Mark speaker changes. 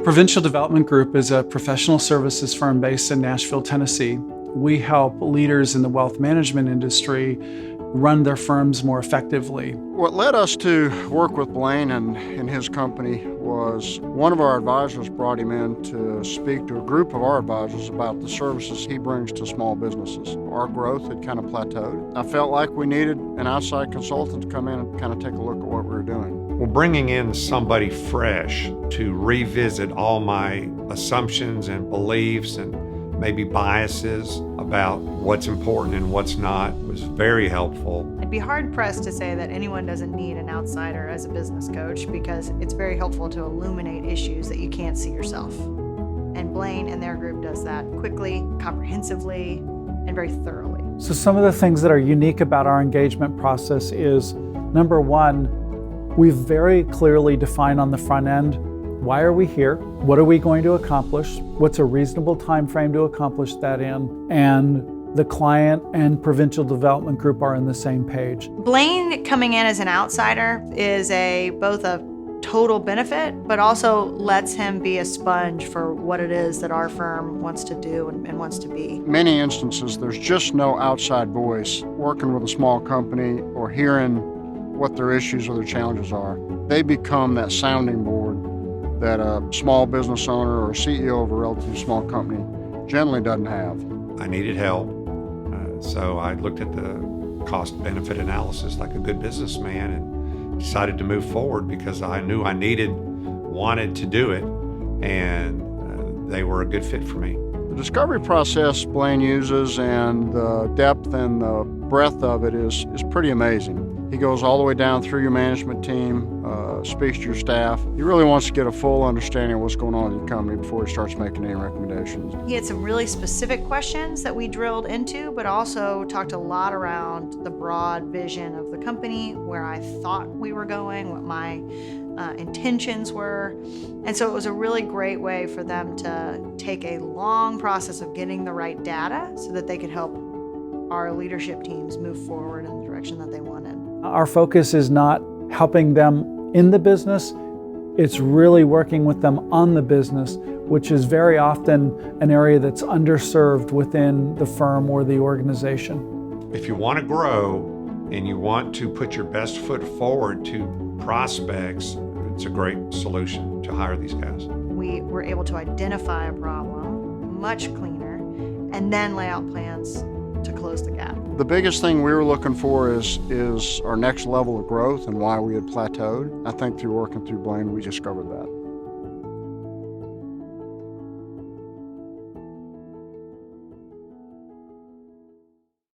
Speaker 1: Provincial Development Group is a professional services firm based in Nashville, Tennessee. We help leaders in the wealth management industry run their firms more effectively.
Speaker 2: What led us to work with Blaine and his company was one of our advisors brought him in to speak to a group of our advisors about the services he brings to small businesses. Our growth had kind of plateaued. I felt like we needed an outside consultant to come in and kind of take a look at what we were doing.
Speaker 3: Well, bringing in somebody fresh to revisit all my assumptions and beliefs and maybe biases about what's important and what's not was very helpful.
Speaker 4: I'd be hard-pressed to say that anyone doesn't need an outsider as a business coach because it's very helpful to illuminate issues that you can't see yourself. And Blaine and their group does that quickly, comprehensively, and very thoroughly.
Speaker 1: So some of the things that are unique about our engagement process is, number one, we've very clearly defined on the front end, why are we here? What are we going to accomplish? What's a reasonable time frame to accomplish that in? And the client and Provincial Development Group are on the same page.
Speaker 4: Blaine coming in as an outsider is both a total benefit, but also lets him be a sponge for what it is that our firm wants to do and wants to be.
Speaker 2: Many instances, there's just no outside voice working with a small company or hearing what their issues or their challenges are. They become that sounding board that a small business owner or CEO of a relatively small company generally doesn't have.
Speaker 3: I needed help, so I looked at the cost-benefit analysis like a good businessman and decided to move forward because I knew I wanted to do it, and they were a good fit for me.
Speaker 2: The discovery process Blaine uses and the depth and the breadth of it is pretty amazing. He goes all the way down through your management team, speaks to your staff. He really wants to get a full understanding of what's going on in your company before he starts making any recommendations.
Speaker 4: He had some really specific questions that we drilled into, but also talked a lot around the broad vision of the company, where I thought we were going, what my intentions were. And so it was a really great way for them to take a long process of getting the right data so that they could help our leadership teams move forward in the direction that they wanted.
Speaker 1: Our focus is not helping them in the business, it's really working with them on the business, which is very often an area that's underserved within the firm or the organization.
Speaker 3: If you want to grow and you want to put your best foot forward to prospects, it's a great solution to hire these guys.
Speaker 4: We were able to identify a problem much cleaner and then lay out plans to close the gap.
Speaker 2: The biggest thing we were looking for is our next level of growth and why we had plateaued. I think through working through Blaine, we discovered that.